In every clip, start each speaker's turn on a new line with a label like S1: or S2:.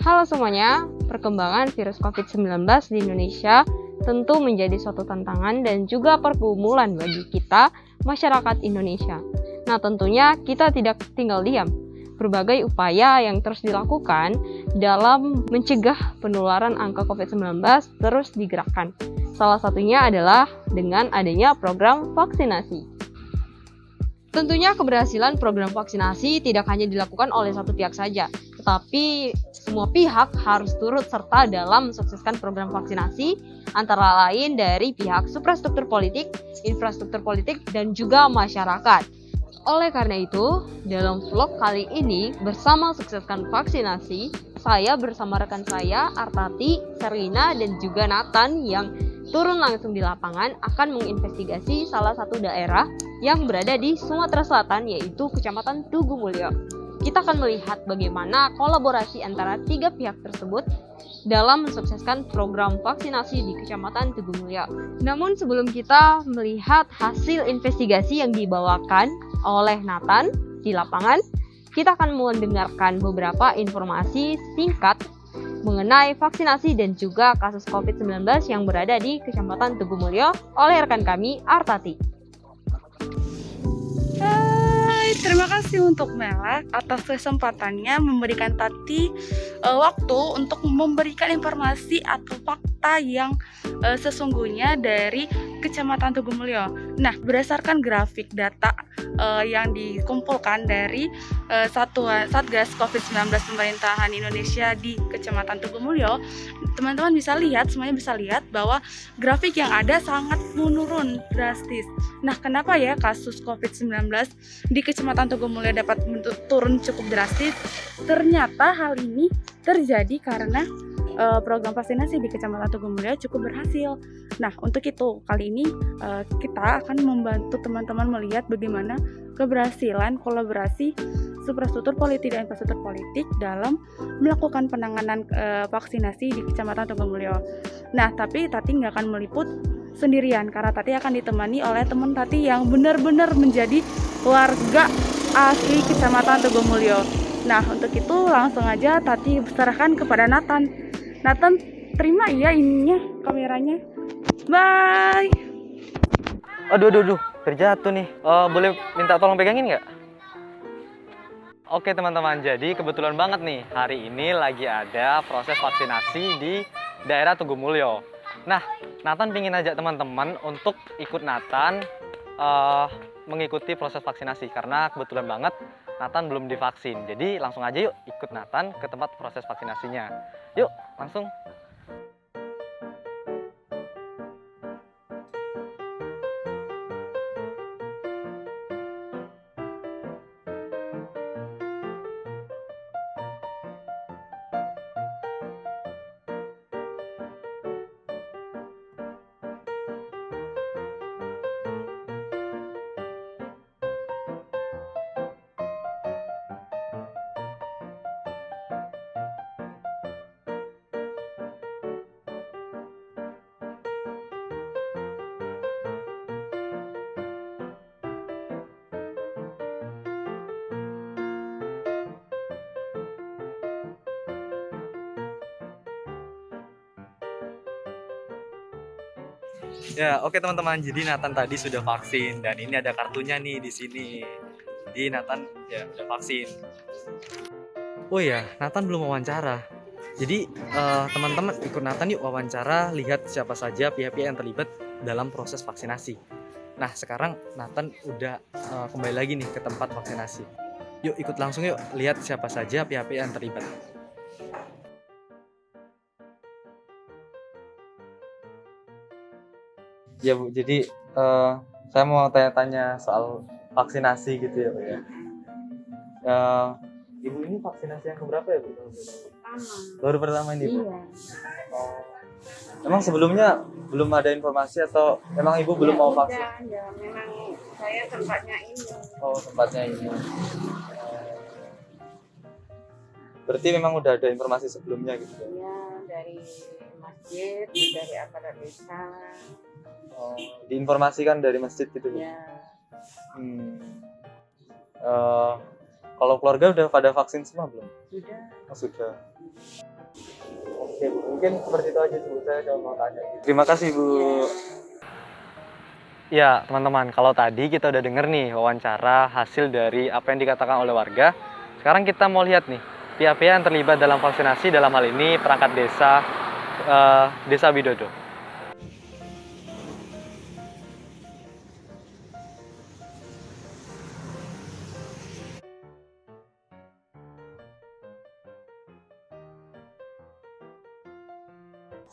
S1: Halo semuanya, perkembangan virus COVID-19 di Indonesia tentu menjadi suatu tantangan dan juga pergumulan bagi kita, masyarakat Indonesia. Nah, tentunya kita tidak tinggal diam. Berbagai upaya yang terus dilakukan dalam mencegah penularan angka COVID-19 terus digerakkan. Salah satunya adalah dengan adanya program vaksinasi. Tentunya keberhasilan program vaksinasi tidak hanya dilakukan oleh satu pihak saja, tetapi semua pihak harus turut serta dalam mensukseskan program vaksinasi, antara lain dari pihak suprastruktur politik, infrastruktur politik, dan juga masyarakat. Oleh karena itu, dalam vlog kali ini bersama sukseskan vaksinasi, saya bersama rekan saya, Artati, Serlina, dan juga Nathan yang turun langsung di lapangan akan menginvestigasi salah satu daerah yang berada di Sumatera Selatan, yaitu Kecamatan Tugu Mulyo. Kita akan melihat bagaimana kolaborasi antara tiga pihak tersebut dalam mensukseskan program vaksinasi di Kecamatan Tugu Mulyo. Namun sebelum kita melihat hasil investigasi yang dibawakan oleh Nathan di lapangan, kita akan mendengarkan beberapa informasi singkat mengenai vaksinasi dan juga kasus COVID-19 yang berada di Kecamatan Tugu Mulyo oleh rekan kami, Artati.
S2: Hai, terima kasih untuk Mela atas kesempatannya memberikan Tati waktu untuk memberikan informasi atau fakta yang sesungguhnya dari Kecamatan Tugu Mulyo. Nah, berdasarkan grafik data yang dikumpulkan dari Satgas COVID-19 Pemerintahan Indonesia di Kecamatan Tugu Mulyo, teman-teman bisa lihat, semuanya bisa lihat bahwa grafik yang ada sangat menurun drastis. Nah, kenapa ya kasus COVID-19 di Kecamatan Tugu Mulyo dapat turun cukup drastis? Ternyata hal ini terjadi karena program vaksinasi di Kecamatan Tugu Mulyo cukup berhasil. Nah, untuk itu kali ini kita akan membantu teman-teman melihat bagaimana keberhasilan kolaborasi suprastruktur politik dan infrastruktur politik dalam melakukan penanganan vaksinasi di Kecamatan Tugu Mulyo. Nah, tapi Tati nggak akan meliput sendirian karena Tati akan ditemani oleh teman Tati yang benar-benar menjadi warga asli Kecamatan Tugu Mulyo. Nah, untuk itu langsung aja Tati serahkan kepada Nathan. Nathan, terima ya ininya, kameranya. Bye.
S3: Aduh, terjatuh nih. Boleh minta tolong pegangin nggak? Oke teman-teman, jadi kebetulan banget nih, hari ini lagi ada proses vaksinasi di daerah Tugu Mulyo. Nah, Nathan pingin ajak teman-teman untuk ikut Nathan mengikuti proses vaksinasi, karena kebetulan banget Nathan belum divaksin. Jadi langsung aja yuk ikut Nathan ke tempat proses vaksinasinya. Yuk, langsung. Ya, oke teman-teman. Jadi Nathan tadi sudah vaksin dan ini ada kartunya nih di sini. Jadi Nathan ya udah vaksin. Oh ya, Nathan belum wawancara. Jadi teman-teman ikut Nathan yuk wawancara, lihat siapa saja pihak-pihak yang terlibat dalam proses vaksinasi. Nah, sekarang Nathan udah kembali lagi nih ke tempat vaksinasi. Yuk ikut langsung yuk, lihat siapa saja pihak-pihak yang terlibat. Ya Bu, jadi saya mau tanya-tanya soal vaksinasi gitu ya Bu ya. Ibu ini vaksinasi yang keberapa ya Bu? Baru pertama ini Bu?
S4: Iya.
S3: Emang sebelumnya belum ada informasi atau emang Ibu belum mau vaksin?
S4: Ya, memang saya tempatnya ini.
S3: Oh, tempatnya ini. Berarti memang udah ada informasi sebelumnya gitu ya?
S4: Ya, dari masjid, dari aparat desa.
S3: Oh, diinformasikan dari masjid gitu Bu?
S4: Ya,
S3: Kalau keluarga udah pada vaksin semua belum?
S4: sudah.
S3: Oh, sudah. Oke, mungkin seperti itu aja Bu, saya cuma mau tanya. Terima kasih Bu. Ya, teman-teman, kalau tadi kita udah denger nih wawancara hasil dari apa yang dikatakan oleh warga. Sekarang kita mau lihat nih, pihak-pihak yang terlibat dalam vaksinasi, dalam hal ini perangkat desa, Desa Widodo.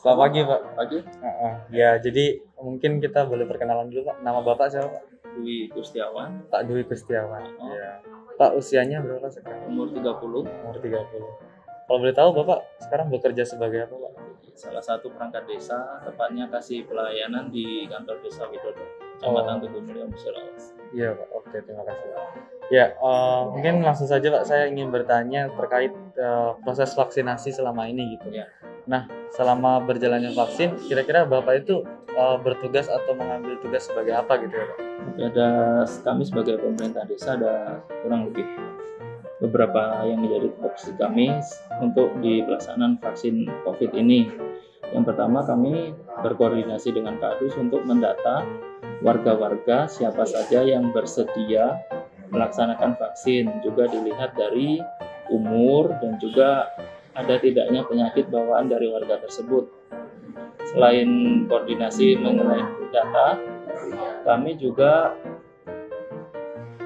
S3: Selamat pagi Pak.
S5: Pagi,
S3: Ya, jadi mungkin kita boleh perkenalan dulu Pak. Nama Bapak siapa Pak?
S5: Dwi Gustiawan,
S3: Pak Dwi Gustiawan.
S5: Oh.
S3: Ya. Pak, usianya berapa sekarang?
S5: umur 30,
S3: Umur 30. Kalau boleh tahu Bapak sekarang bekerja sebagai apa Pak?
S5: salah satu perangkat desa, tepatnya kasih pelayanan di kantor desa Widodo, Kecamatan Tugu Mulyo, Musirawas.
S3: Iya Pak, oke, terima kasih Pak. Ya, mungkin langsung saja Pak, saya ingin bertanya terkait proses vaksinasi selama ini gitu.
S5: Ya.
S3: Nah, selama berjalannya vaksin, kira-kira Bapak itu bertugas atau mengambil tugas sebagai apa gitu ya Pak?
S5: Ada kami sebagai pemerintah desa ada kurang lebih beberapa yang menjadi tupoksi kami untuk di pelaksanaan vaksin COVID ini. Yang pertama, kami berkoordinasi dengan Kadus untuk mendata warga-warga siapa saja yang bersedia melaksanakan vaksin. Juga dilihat dari umur dan juga ada tidaknya penyakit bawaan dari warga tersebut. Selain koordinasi mengenai data, kami juga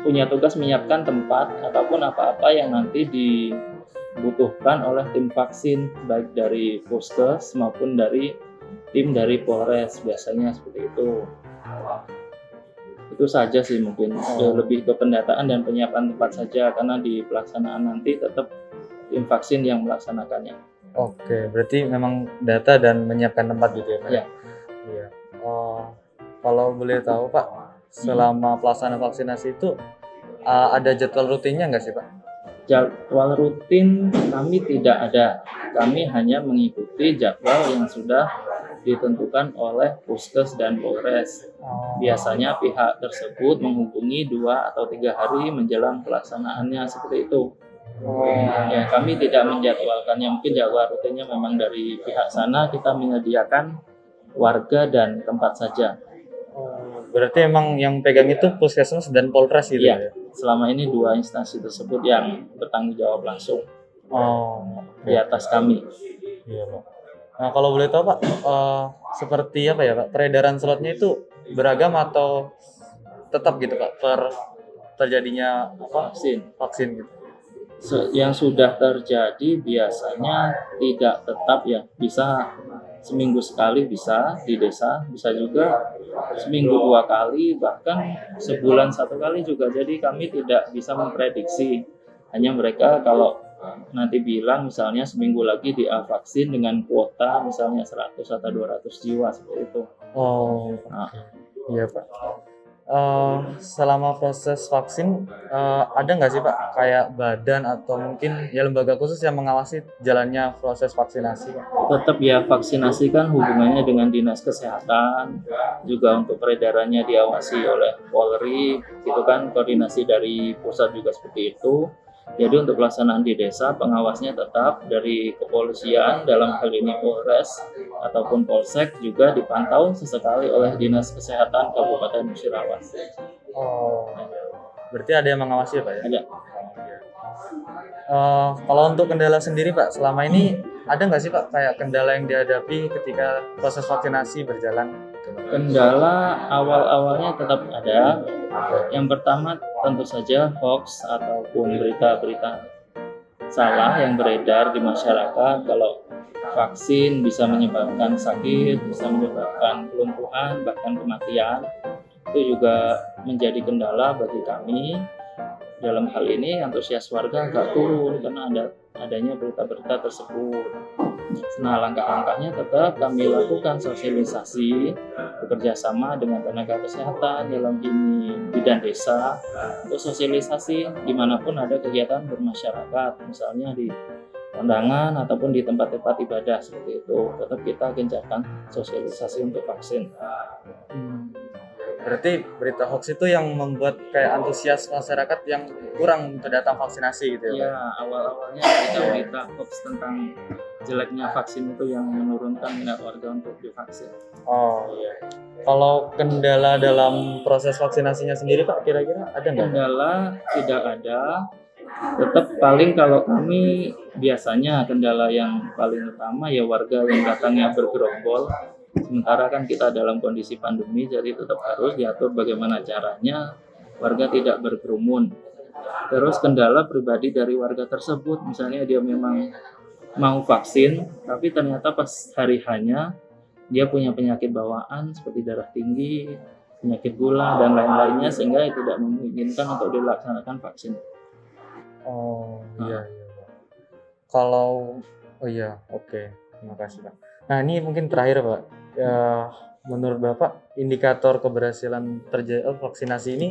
S5: punya tugas menyiapkan tempat ataupun apa-apa yang nanti dibutuhkan oleh tim vaksin, baik dari Puskes maupun dari tim dari Polres, biasanya seperti itu. Itu saja sih mungkin, lebih ke pendataan dan penyiapan tempat saja, karena di pelaksanaan nanti tetap tim vaksin yang melaksanakannya.
S3: Oke, berarti memang data dan menyiapkan tempat gitu ya Pak?
S5: Ya.
S3: Iya. Kalau boleh tahu Pak, selama pelaksanaan vaksinasi itu ada jadwal rutinnya nggak sih Pak?
S5: Jadwal rutin kami tidak ada, kami hanya mengikuti jadwal yang sudah ditentukan oleh Puskes dan Polres. Biasanya pihak tersebut menghubungi 2 atau 3 hari menjelang pelaksanaannya, seperti itu. Ya, kami tidak menjadwalkannya, mungkin jadwal rutinnya memang dari pihak sana, kita menyediakan warga dan tempat saja.
S3: Berarti emang yang pegang itu Puskesmas dan Polres gitu
S5: Iya,
S3: ya?
S5: selama ini 2 instansi tersebut yang bertanggung jawab langsung di atas kami.
S3: Iya Pak. Nah kalau boleh tahu Pak, seperti apa ya Pak, peredaran slotnya itu beragam atau tetap gitu Pak per terjadinya vaksin gitu?
S5: Yang sudah terjadi biasanya tidak tetap ya, bisa seminggu sekali bisa di desa, bisa juga seminggu 2 kali, bahkan sebulan 1 kali juga. Jadi kami tidak bisa memprediksi, hanya mereka kalau nanti bilang misalnya seminggu lagi vaksin dengan kuota misalnya 100 atau 200 jiwa seperti itu. Nah,
S3: Iya Pak. Selama proses vaksin ada nggak sih Pak kayak badan atau mungkin ya lembaga khusus yang mengawasi jalannya proses vaksinasi Pak?
S5: tetap ya, vaksinasi kan hubungannya dengan dinas kesehatan, juga untuk peredarannya diawasi oleh Polri, itu kan koordinasi dari pusat juga seperti itu. Jadi untuk pelaksanaan di desa, pengawasnya tetap dari kepolisian, dalam hal ini Polres ataupun Polsek, juga dipantau sesekali oleh Dinas Kesehatan Kabupaten Musirawas.
S3: Berarti ada yang mengawasi ya Pak ya?
S5: Ada.
S3: Kalau untuk kendala sendiri Pak, selama ini ada nggak sih Pak kayak kendala yang dihadapi ketika proses vaksinasi berjalan?
S5: Kendala awal-awalnya tetap ada. Yang pertama tentu saja hoax ataupun berita-berita salah yang beredar di masyarakat kalau vaksin bisa menyebabkan sakit, bisa menyebabkan kelumpuhan, bahkan kematian. Itu juga menjadi kendala bagi kami. Dalam hal ini antusias warga agak turun karena adanya berita-berita tersebut. Nah, langkah-langkahnya tetap kami lakukan sosialisasi, bekerja sama dengan tenaga kesehatan dalam ini bidan desa untuk sosialisasi dimanapun ada kegiatan bermasyarakat, misalnya di kondangan ataupun di tempat-tempat ibadah seperti itu. Tetap kita gencarkan sosialisasi untuk vaksin.
S3: Berarti berita hoax itu yang membuat kayak antusias masyarakat yang kurang untuk datang vaksinasi gitu ya?
S5: Ya, awal-awalnya berita-berita hoax tentang jeleknya vaksin itu yang menurunkan minat warga untuk divaksin.
S3: Oh iya. Kalau kendala dalam proses vaksinasinya sendiri Pak, kira-kira ada nggak?
S5: Kendala tidak ada. Tetap paling kalau kami biasanya kendala yang paling utama ya warga yang datangnya bergerombol. Sementara kan kita dalam kondisi pandemi, jadi tetap harus diatur bagaimana caranya warga tidak berkerumun. Terus kendala pribadi dari warga tersebut, misalnya dia memang mau vaksin, tapi ternyata pas hari hanya dia punya penyakit bawaan seperti darah tinggi, penyakit gula dan lain-lainnya sehingga tidak memungkinkan untuk dilaksanakan vaksin.
S3: Oh iya. Kalau oh iya, oke. Terima kasih Pak. Nah ini mungkin terakhir Pak. Ya, menurut Bapak indikator keberhasilan vaksinasi ini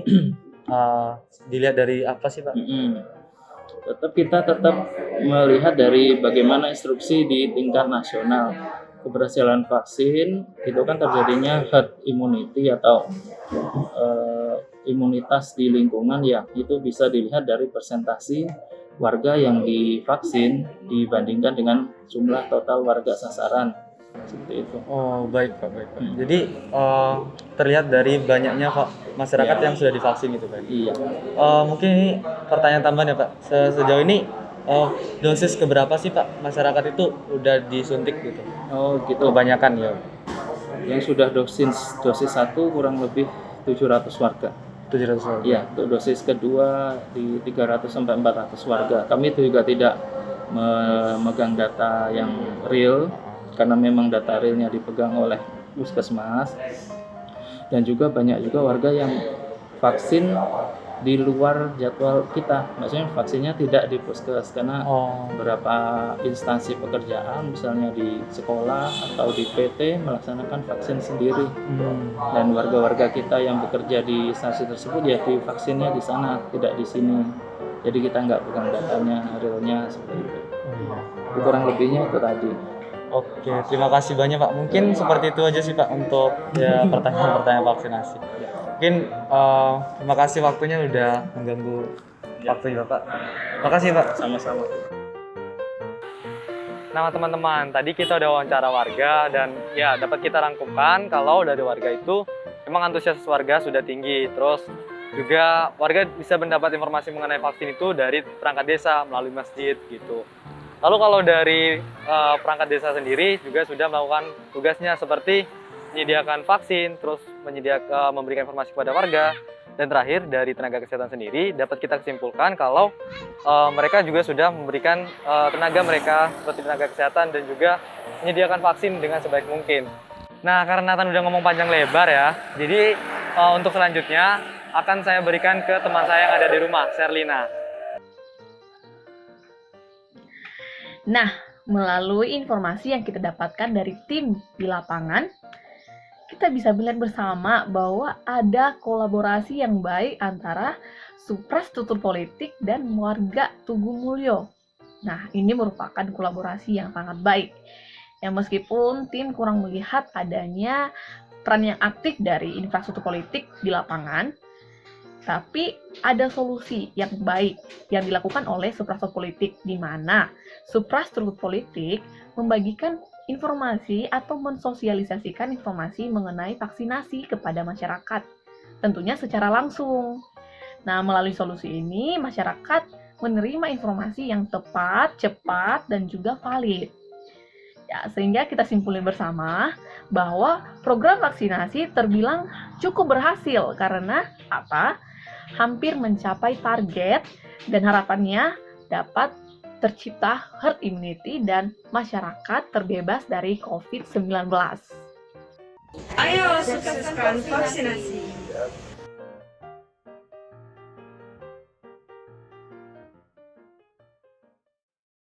S3: dilihat dari apa sih Pak?
S5: Kita tetap melihat dari bagaimana instruksi di tingkat nasional. Keberhasilan vaksin itu kan terjadinya herd immunity atau imunitas di lingkungan ya, itu bisa dilihat dari persentasi warga yang divaksin dibandingkan dengan jumlah total warga sasaran. Seperti itu. Oh baik Pak, baik Pak. Jadi terlihat dari banyaknya masyarakat yang sudah divaksin gitu Pak. Iya. Mungkin ini pertanyaan tambahan ya Pak. Sejauh ini dosis keberapa sih Pak masyarakat itu udah disuntik gitu? Oh gitu. Kebanyakan ya. Yang sudah dosis 1 kurang lebih 700 warga. 700 warga. Iya, untuk dosis kedua di 300 sampai 400 warga. Kami itu juga tidak memegang data yang real karena memang data realnya dipegang oleh puskesmas, dan juga banyak juga warga yang vaksin di luar jadwal kita, maksudnya vaksinnya tidak di puskes karena beberapa instansi pekerjaan misalnya di sekolah atau di PT melaksanakan vaksin sendiri, dan warga-warga kita yang bekerja di instansi tersebut ya divaksinnya di sana, tidak di sini, jadi kita nggak pegang datanya realnya seperti itu. Kurang lebihnya itu tadi. Oke, terima kasih banyak Pak. Mungkin seperti itu aja sih Pak untuk ya pertanyaan-pertanyaan vaksinasi. Mungkin terima kasih waktunya udah mengganggu waktunya Bapak. Terima kasih Pak. Sama-sama.
S3: Nah teman-teman, tadi kita udah wawancara warga dan ya dapat kita rangkumkan kalau dari warga itu memang antusias warga sudah tinggi. Terus juga warga bisa mendapat informasi mengenai vaksin itu dari perangkat desa melalui masjid gitu. Lalu kalau dari perangkat desa sendiri juga sudah melakukan tugasnya seperti menyediakan vaksin, terus memberikan informasi kepada warga, dan terakhir dari tenaga kesehatan sendiri dapat kita simpulkan kalau mereka juga sudah memberikan tenaga mereka seperti tenaga kesehatan dan juga menyediakan vaksin dengan sebaik mungkin. Nah karena Nathan udah ngomong panjang lebar ya, jadi untuk selanjutnya akan saya berikan ke teman saya yang ada di rumah, Sherlina.
S2: Nah, melalui informasi yang kita dapatkan dari tim di lapangan, kita bisa melihat bersama bahwa ada kolaborasi yang baik antara suprastruktur politik dan warga Tugu Mulyo. Nah, ini merupakan kolaborasi yang sangat baik. Yang meskipun tim kurang melihat adanya peran yang aktif dari infrastruktur politik di lapangan, tapi ada solusi yang baik yang dilakukan oleh suprastruktur politik, di mana suprastruktur politik membagikan informasi atau mensosialisasikan informasi mengenai vaksinasi kepada masyarakat, tentunya secara langsung. Nah, melalui solusi ini, masyarakat menerima informasi yang tepat, cepat, dan juga valid. Ya, sehingga kita simpulin bersama bahwa program vaksinasi terbilang cukup berhasil karena apa? Hampir mencapai target dan harapannya dapat tercipta herd immunity dan masyarakat terbebas dari COVID-19.
S6: Ayo sukseskan vaksinasi.